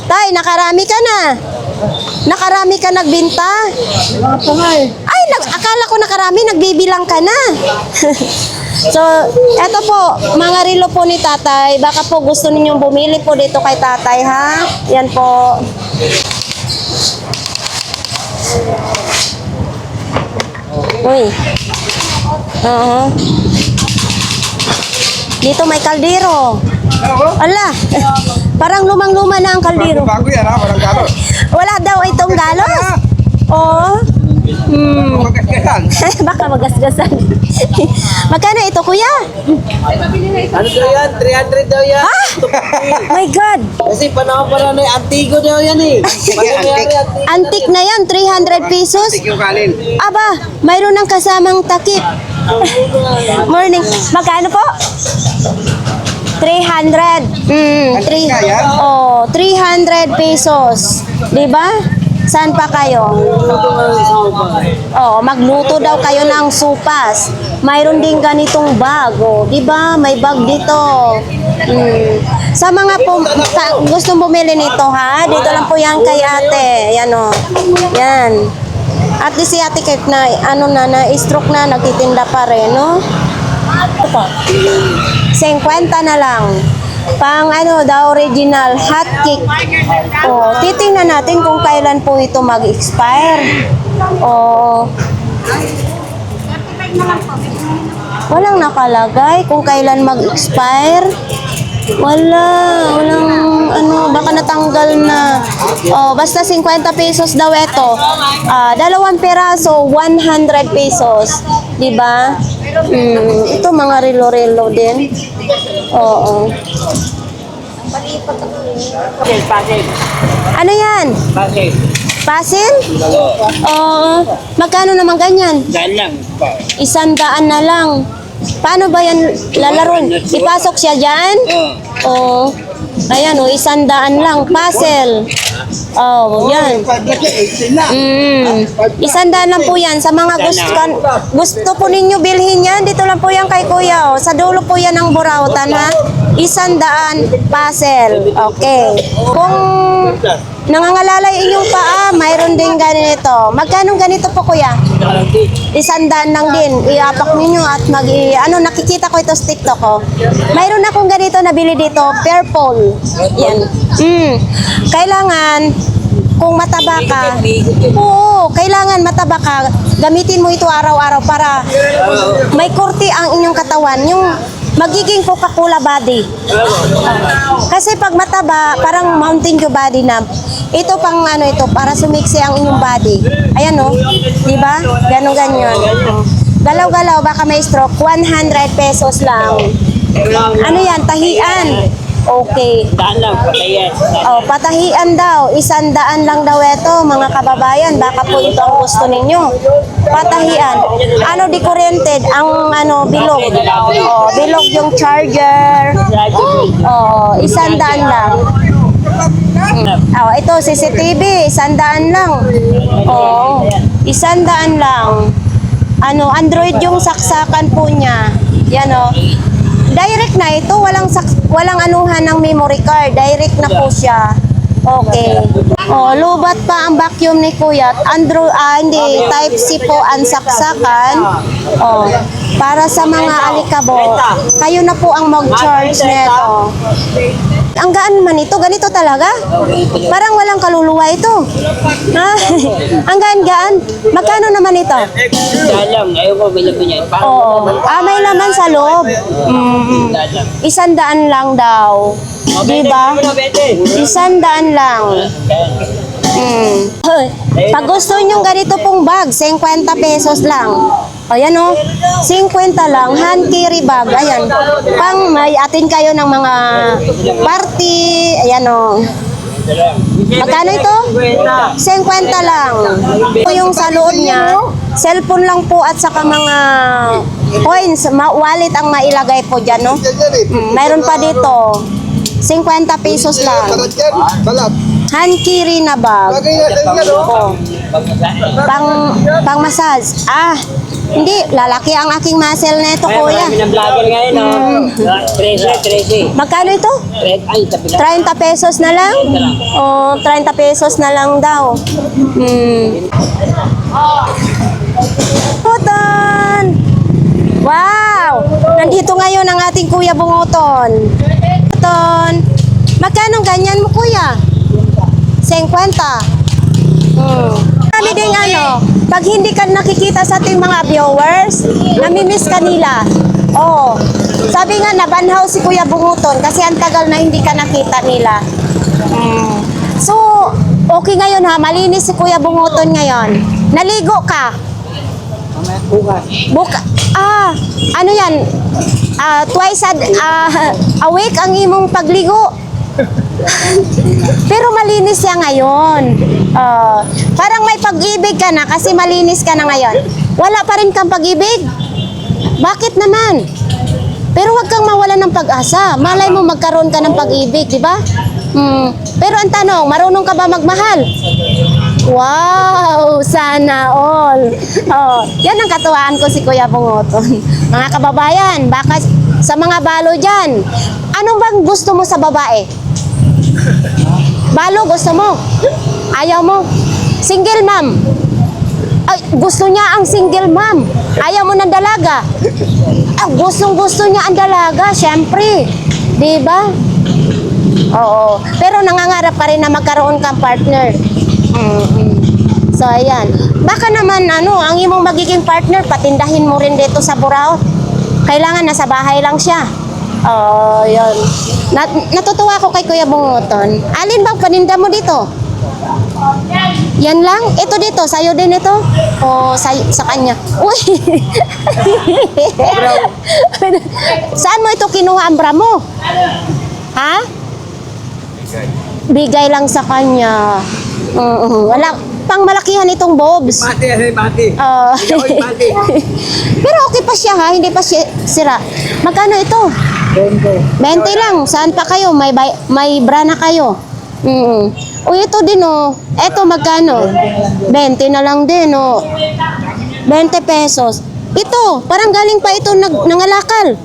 Tay, nakarami ka na. Nakarami ka nagbenta? Ay, akala ko nakarami, nagbibilang ka na. So, eto po, mga relo po ni tatay. Baka po gusto ninyong bumili po dito kay tatay, ha? Yan po. Uy. Oo. Dito may kaldero. Ala, parang lumang-luma na ang kaldero. Bago yan ha, parang gano'n. Wala daw itong galos. Oo. Baka magasgasan. Magkano ito, kuya? Ano daw yan? 300 daw yan. Ah! My God! Kasi panahon pa na antigo daw yan eh. Antik na yan, 300 pesos. Yung kalin. Aba, mayroon ng kasamang takip. Morning. Magkano po? 300. 300 pesos. Diba? Saan pa kayo? Oh, magluto daw kayo ng supas. Mayroon din ganitong bag, oh. 'Di ba? May bag dito. Sa mga gustong bumili nito ha, dito lang po 'yan kay Ate. Yan oh. Yan. At least si Ate Kate na na-stroke na, nagtitinda pa rin, no? 50 na lang. Pang the original hot cake. Oh, titingnan natin kung kailan po ito mag-expire. Oh. Walang nakalagay kung kailan mag-expire. Walang baka natanggal na. Oh, basta 50 pesos daw ito. Dalawang peraso, 100 pesos. 'Di ba? Ito mga relo-relo din. Oo. Ano yan? Puzzle? Oo. Magkano naman ganyan? 100 na lang. Paano ba yan lalaron? Ipasok siya dyan? Oo. Ayan o, 100 lang. Puzzle. Oh, yan. 100 lang po yan. Sa mga gusto po ninyo bilhin yan, dito lang po yan kay Kuya. Oh. Sa dulo po yan ng Burautan, ha? 100 puzzle. Okay. Kung nangangalalay inyong paa, mayroon din ganito. Magkano ganito po, Kuya? 100 lang din. Iapak ninyo at nakikita ko ito sa TikTok ko. Mayroon akong ganito nabili dito, purple. Yan. Kailangan, kung mataba ka, kailangan mataba ka, gamitin mo ito araw-araw para may kurti ang inyong katawan. Yung magiging Coca-Cola body. Kasi pag mataba, parang Mountain Dew body na. Ito pang ito, para sumiksi ang inyong body. Ayan o, di ba? Ganon-ganyan. Galaw-galaw, baka may stroke. 100 pesos lang. Ano yan? Tahian. Okay. Oh, patahian daw. 100 lang daw ito, mga kababayan. Baka po ito ang gusto ninyo. Patahian. Di kuryente? Ang bilog. Oh, bilog yung charger. Oh, 100 lang. Oh, ito CCTV, 100 lang. Oh, 100 lang. Android yung saksakan po niya. Yan oh. Direct na ito, walang anuhan ng memory card. Direct na po siya. Okay. Oh, lubat pa ang vacuum ni Kuya. Hindi, type C po ang saksakan. Oh, para sa mga alikabok. Kayo na po ang mag-charge nito. Ang gaan man ito, ganito talaga. Parang walang kaluluwa ito. Ha? Ang gaan-gaan. Magkano naman ito? Oo. May laman sa loob. 100 lang daw. Diba? 100 lang. Pag gusto nyo ganito pong bag, 50 pesos lang. Ayan o, 50 lang, hand carry bag. Ayan, pang may atin kayo ng mga party. Ayan o. Magkano ito? 50 lang. Ito yung sa loob niya, cellphone lang po at saka mga coins, wallet ang mailagay po dyan, no? Mayroon pa dito, 50 pesos lang. Hand carry na bag. Oh. Pang massage. Hindi, lalaki ang aking muscle na ito, kuya. Marami ng vlogger ngayon, no? 13. Magkano ito? Ay, sabi na. 30 pesos na lang? Oh, 30 pesos na lang daw. Puton! Wow! Nandito ngayon ang ating Kuya Bunguton. Puton! Magkano ganyan mo, kuya? 50. Kami din pag hindi ka nakikita sa ating mga viewers, namimiss ka nila. Oo. Sabi nga, nabanhaw si Kuya Bunguton kasi ang tagal na hindi ka nakita nila. So, okay ngayon ha, malinis si Kuya Bunguton ngayon. Naligo ka? Ano yan? Twice a week ang imong pagligo. Pero malinis siya ngayon. Parang may pag-ibig ka na kasi malinis ka na ngayon. Wala pa rin kang pag-ibig? Bakit naman? Pero wag kang mawalan ng pag-asa. Malay mo magkaroon ka ng pag-ibig, di ba? Pero ang tanong, marunong ka ba magmahal? Wow! Sana all! Yan ang katuwaan ko si Kuya Bunguton. Mga kababayan, baka sa mga balo dyan, ano bang gusto mo sa babae? Balo gusto mo? Ayaw mo? Single mom? Ay, gusto niya ang single mom. Ayaw mo ng dalaga? Gustong-gusto niya ang dalaga, syempre. Di ba? Oo. Pero nangangarap pa rin na magkaroon kang partner. So, ayan. Baka naman, ang imong magiging partner, patindahin mo rin dito sa Burao. Kailangan nasa bahay lang siya. Yun. Natutuwa ako kay Kuya Bunguton. Alin bang paninda mo dito? Yan lang? Ito dito, sa'yo din ito? O sa kanya? Uy! Saan mo ito kinuha ang bra mo? Ha? Bigay lang sa kanya. Wala, pang malakihan itong bobs. Mati. Pero okay pa siya ha, hindi pa siya sira. Magkano ito? 20 lang. Saan pa kayo? May bra na kayo. O ito din Ito magkano? 20 na lang din 20 pesos. Ito, parang galing pa ito nangalakal.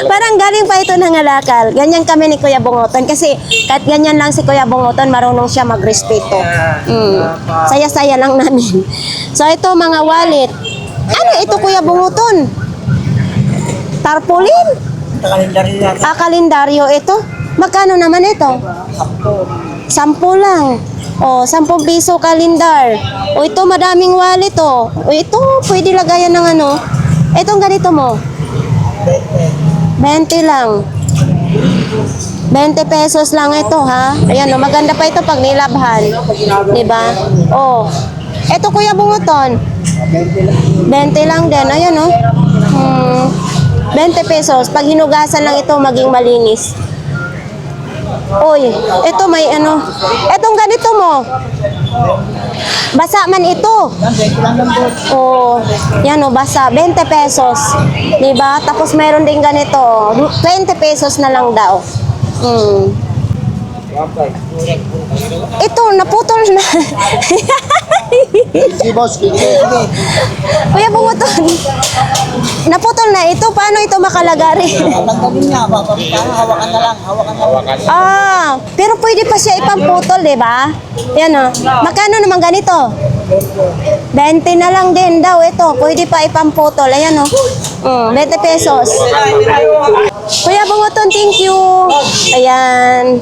Parang galing pa ito nangalakal. Ganyan kami ni Kuya Bunguton kasi kahit ganyan lang si Kuya Bunguton, marunong siya magrespeto. Saya-saya lang namin. So ito mga wallet. Ano ito Kuya Bunguton? Tarpaulin? Kalendaryo ito. Magkano naman ito? 10 lang. 10 piso kalendar. Ito madaming wallet ito pwede lagayan ng Itong ganito mo. 20 lang. 20 pesos lang ito ha. Ayan maganda pa ito pag nilabhan. Diba? Ito Kuya Bunguton. 20 lang din. Ayan 20 pesos. Pag hinugasan lang ito, maging malinis. Uy, ito may Etong ganito mo. Basa man ito. Yan basa. 20 pesos. Diba? Tapos mayroon din ganito. 20 pesos na lang daw. Ito, naputol na. Kuya Bunguton, naputol na ito. Paano ito makalagari? Hawakan. Pero pwede pa siya ipamputol, di ba? Yan Magkano naman ganito? 20 na lang din daw ito. Pwede pa ipamputol. Ayan 20 pesos. Kuya Bunguton, thank you. Ayan.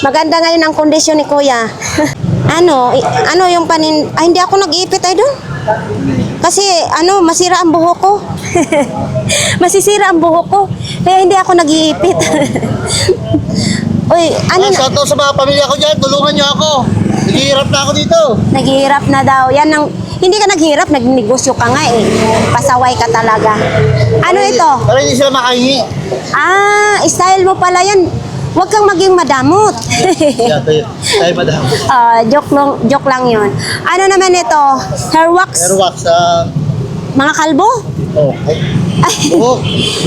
Maganda ngayon ang kondisyon ni Kuya. Ano yung hindi ako nag-iipit ay doon. Kasi masira ang buhok ko. Masisira ang buhok ko. Kaya hindi ako nag-iipit. Uy, ano na? Shout out sa mga pamilya ko dyan, tulungan niyo ako. Naghihirap na ako dito. Naghihirap na daw. Yan ang, hindi ka naghihirap, nagnegosyo ka nga eh. Pasaway ka talaga. Ano ito? Para hindi sila makahingi. Ah, style mo pala yan. Huwag kang maging madamot. Tayo madam. Joke lang yun. Ano naman ito? Hair wax? Airwax, Mga kalbo? oh, buhok.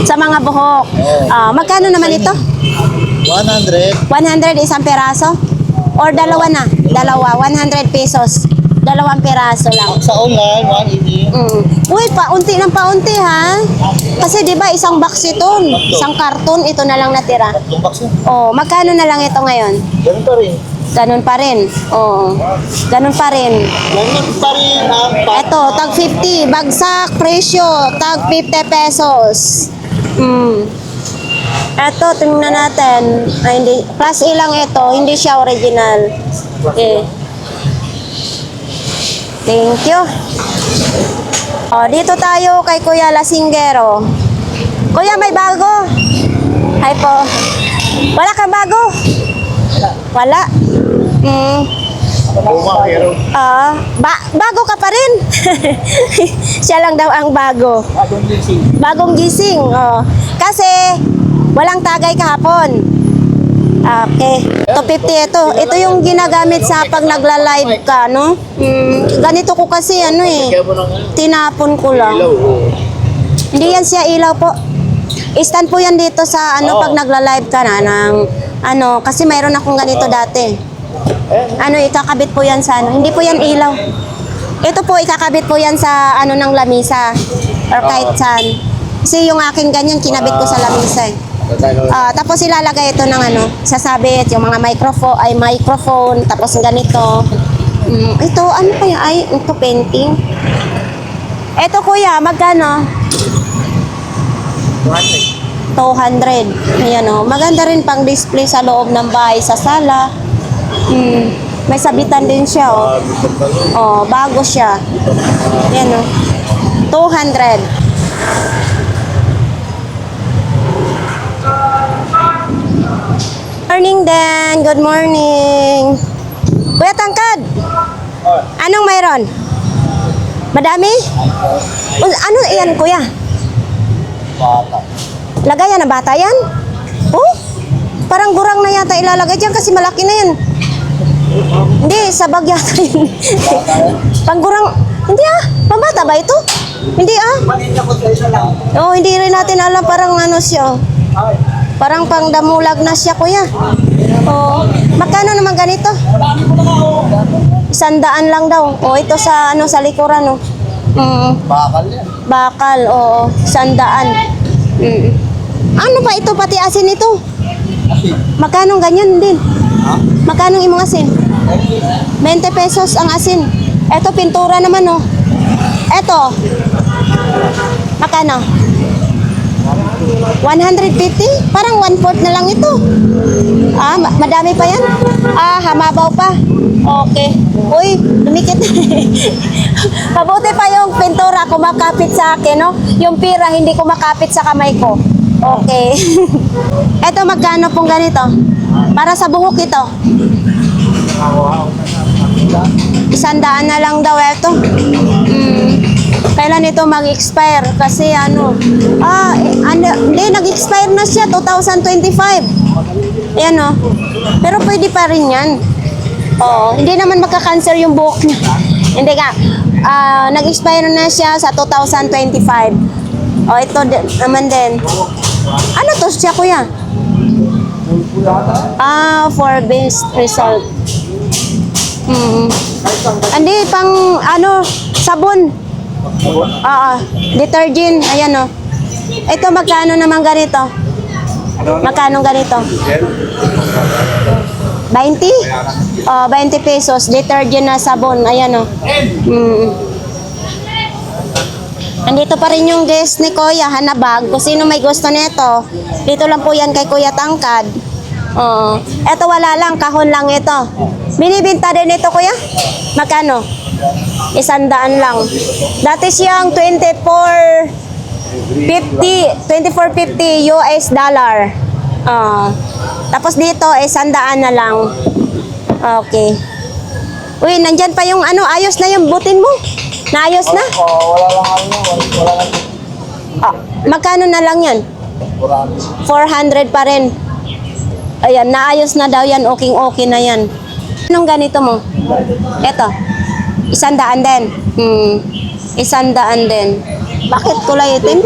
Sa mga buhok. Magkano naman ito? 100. 100 isang peraso? Or dalawa na? Dalawa, 100 pesos. Dalawang peraso lang. Sa online, 180. Uy, paunti ng paunti ha. Kasi 'di ba isang box ito, isang karton ito na lang natira. Tatlong box yun. Oh, magkano na lang ito ngayon? Ganun pa rin. Ganun pa rin. Oo. Ganun pa rin. Ganun pa rin ang Ito, tag 50, bagsak presyo, tag 50 pesos. Ito, tingnan natin. Ay, hindi. Class A lang ito, hindi siya original. Okay. Thank you. Dito tayo kay Kuya Lasinggero. Kuya, may bago. Hi po. Wala kang bago? Wala. Bago ka pa rin. Siya lang daw ang bago. Bagong gising. Kasi walang tagay kahapon. Okay. 250 ito. Ito yung ginagamit sa pag nagla-live ka, no? Ganito ko kasi tinapon ko lang. Hindi yan siya ilaw po. Stand po yan dito sa pag nagla-live ka na ng kasi mayroon akong ganito dati. Ikakabit po yan sa hindi po yan ilaw. Ito po ikakabit po yan sa ng lamisa or kahit saan. Kasi yung akin ganyan kinabit ko sa lamisa. Tapos ilalagay ito ng sasabit yung mga microphone tapos ganito. Ito kaya ito painting. Ito kuya, magkano? 200. Ayan maganda rin pang display sa loob ng bahay, sa sala. May sabitan din siya bago siya. Ayan 200. Morning Dan, good morning. Kuya Tangkad, anong mayroon? Madami? Ano yan kuya? Bata. Lagayan na bata yan? Oh, parang burang na yata ilalagay dyan kasi malaki na yan. Hindi, sabag yata yun. Panggurang, hindi pambata ba ito? Hindi hindi rin natin alam, parang siya. Parang pangdamulag na siya, kuya. Magkano naman ganito? 100 lang daw. Ito sa sa likuran, Bakal yan. Bakal, 100. Ano pa ito, pati asin ito? Magkano ganyan din? Magkano imong asin? 20 pesos ang asin. Ito, pintura naman, Ito. Magkano? 150? Parang 1/4 na lang ito. Madami pa yan? Hamabaw pa. Okay. Uy, lumikit. Mabuti pa yung pintura kumakapit sa akin, Yung pira hindi kumakapit sa kamay ko. Okay. Ito, magkano pong ganito? Para sa buhok ito. 100 na lang daw ito. Kailan ito mag-expire? Kasi hindi, nag-expire na siya, 2025. Ayan Pero pwede pa rin yan. Hindi naman magka-cancer yung buhok niya. Hindi ka. Nag-expire na siya sa 2025. Ito naman din. Ano to siya, kuya? For best result. Hindi, pang sabon. Detergent. Ayan Ito, magkano naman ganito? Magkano ganito? 20? 20 pesos. Detergent na sabon. Ayan Andito pa rin yung guest ni Kuya, Hanabag. Kung sino may gusto nito, dito lang po yan kay Kuya Tangkad. Ito wala lang, kahon lang ito. Binibinta din ito, Kuya? Magkano? 100 lang. Dati siyang 24.50 US dollar. Tapos dito, 100 na lang. Okay. Uy, nandyan pa yung ano, ayos na yung butin mo. Naayos na? Wala lang. Magkano na lang yan? 400 pa rin. Ayan, naayos na daw yan. Okay na yan. Anong ganito mo? Eto. 100 din. 100 din. Bakit kulay itim?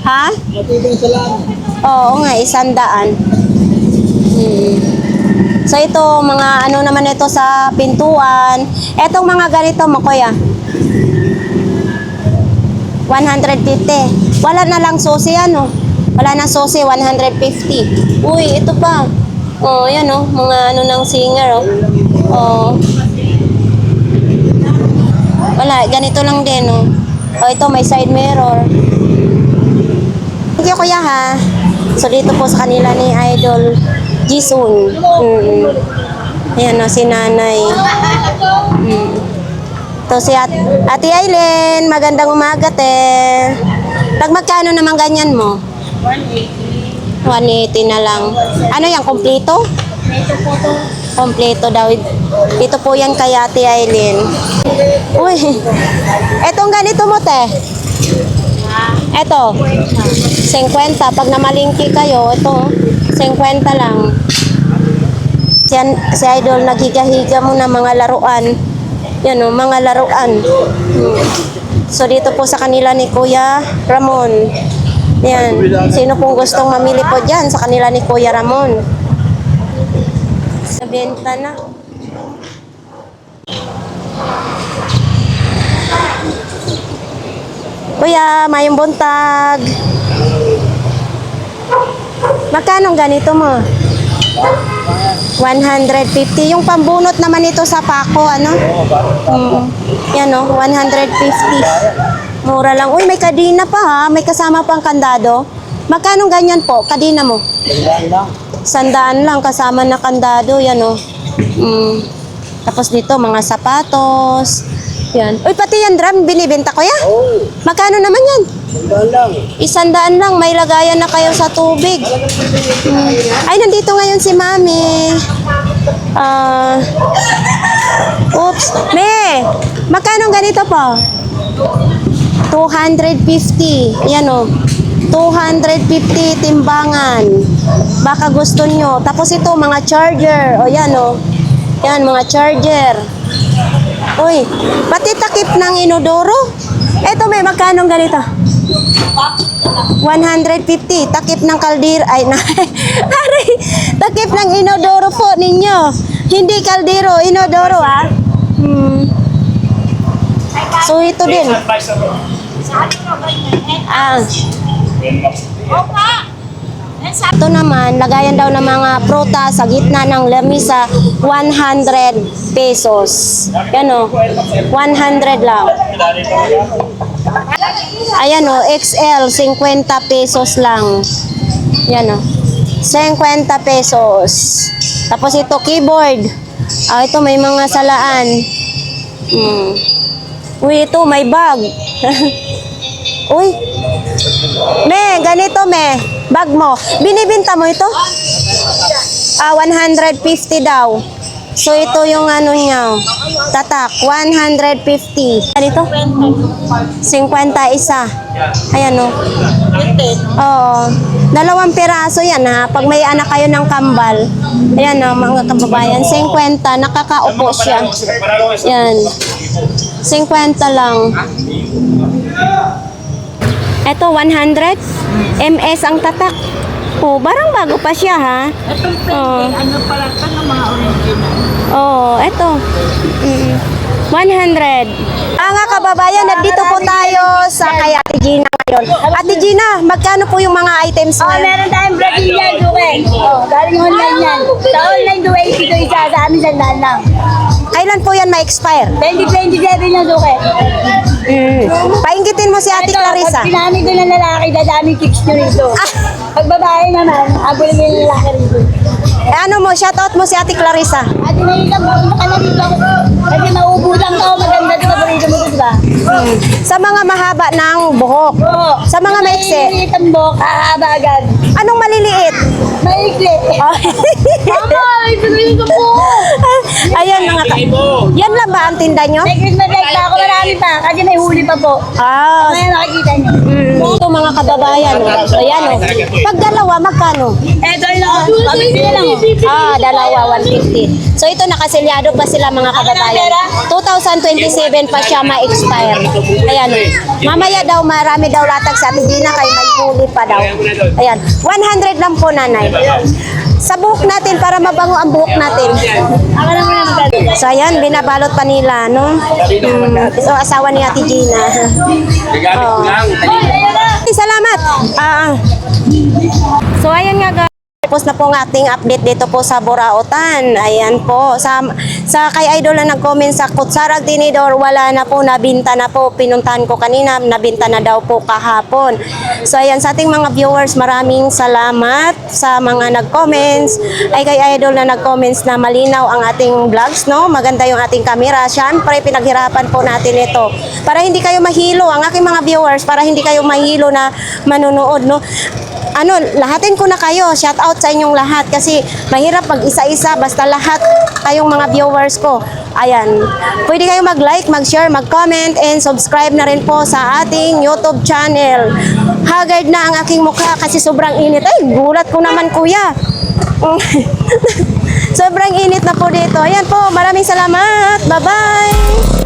Ha? Matibay sa lang. Oo nga, 100. So ito, mga ano naman ito sa pintuan. Etong mga ganito mo, kuya. 150. Wala na lang susi, ano? Wala na susi, 150. Uy, ito pa. Oh, yan oh, mga ano ng singer, oh. Oh. Wala, ganito lang din, oh. Oh, ito may side mirror. Thank you, kuya, ha. So dito po sa kanila ni Idol Jisun. Ayan o, si nanay. Ito si Ate Aileen. Magandang umaga, te. Pag magkano naman ganyan mo? 180. 180 na lang. Ano yan, kompleto? Kompleto daw. Ito po yan kay Ate Aileen. Uy, etong ganito mo, te. Eto, 50. Pag namalingki kayo, ito, 50 lang. Si Idol, naghiga-higa mo na mga laruan. Yan o, mga laruan. So, dito po sa kanila ni Kuya Ramon. Yan. Sino pong gustong mamili po dyan sa kanila ni Kuya Ramon? Sa benta na. Kuya, mayong buntag. Magkano ganito mo? 150. Yung pambunot naman ito sa pako, ano? Yan o, 150. Mura lang. Uy, may kadina pa ha. May kasama pang kandado. Magkano ganyan po? Kadina mo? 100 lang kasama na kandado. Yan o. Tapos dito, mga sapatos. Yan. Uy, pati yan drum, binibenta ko ya? Magkano naman yan? 100 lang. May lagayan na kayo sa tubig. Ay, nandito ngayon si Mami. Oops. Me, magkano ganito po? 250. Yan o. 250 timbangan. Baka gusto nyo. Tapos ito, mga charger. O yan o. Yan, mga charger. Uy, pati takip ng inodoro. Eto may magkano ganito? 150. Takip ng kaldero. Ay, Ari, takip ng inodoro po ninyo. Hindi kaldero, inodoro ha. So ito din. Ito naman, lagayan daw ng mga prutas sa gitna ng lamisa, 100 pesos. Yan o, 100 lang. Ayan o, XL, 50 pesos lang. Yan o, 50 pesos. Tapos ito, keyboard. Ito may mga salaan. Uy, ito, may bag. Uy, me, ganito me. Bag mo. Binibinta mo ito? 150 daw. So ito yung ano niya. Tatak, 150. Ano ito? 50 isa. Ayan o. Oo. 2 piraso yan ha. Pag may anak kayo ng kambal. Ayan o, mga kababayan. 50. Nakakaupo siya. Yan. 50 lang. Ito, 100. MS ang tatak. Oh, barang bago pa siya, ha? Itong pwede, ano pala ito ng mga original? Oh, ito. 100. Mga kababayan, nandito po tayo sa kay Ate Gina ngayon. Ate Gina, magkano po yung mga items mo? Meron tayong Brazilian duwe. Galing online yan. Sa online duwe, ito isa. Sa amin, 100 lang. Kailan po yan ma-expire? 2027 yung duwe. Painggitin mo si Ate Clarissa. Pag pinamig ko ng lalaki, dadaming kicks nyo rito. Pag babae naman, abulin mo yung lalaki rito. Ano mo, shoutout mo si Ate Clarissa. Ate Marita, bumunta ka na dito. Kasi maubusan ka, maganda dito sa burrito. mo ito, diba? Sa mga mahaba ng buhok. Sa mga maiksi. Maliliit ang buhok, hahaba agad. Anong maliliit? Maikli. Oh. Mama, ituloy ko po. Ayan mga yan lang ba ang tinda nyo? May Christmas light pa ako, marami pa. Kasi may huli pa po. Ah, Kaya nakikita niyo. ito mga kababayan. Ayan o. Pag dalawa, magkano? Eto yun ako. Pabili na lang. Ah, dalawa, 150. So ito nakasilyado pa sila mga kababayan. 2027 pa siya ma-expire. Ayan. Mamaya daw marami daw latag sa Ate Gina kay may huli pa daw. Ayan. 100 lang po nanay. Sa buhok natin para mabango ang buhok natin. Ako na muna magdadala. So ayan, binabalot pa nila, no? So asawa ni Ate Gina. Oh. Salamat. So ayan nga guys. Tapos na po ang ating update dito po sa Burautan. Ayan po. Sa kay Idol na nag-comment sa Kutsarag Tinidor, wala na po, nabinta na po. Pinuntahan ko kanina, nabinta na daw po kahapon. So ayan, sa ating mga viewers, maraming salamat sa mga nag-comments. Ay kay Idol na nag-comments na malinaw ang ating vlogs, no? Maganda yung ating camera. Siyempre, pinaghirapan po natin ito. Para hindi kayo mahilo, ang aking mga viewers, para hindi kayo mahilo na manunood, no? Lahatin ko na kayo. Shout out sa inyong lahat kasi mahirap pag isa-isa basta lahat kayong mga viewers ko. Ayan. Pwede kayo mag-like, mag-share, mag-comment and subscribe na rin po sa ating YouTube channel. Haggard na ang aking mukha kasi sobrang init. Ay, gulat ko naman kuya. Sobrang init na po dito. Ayan po. Maraming salamat. Bye-bye.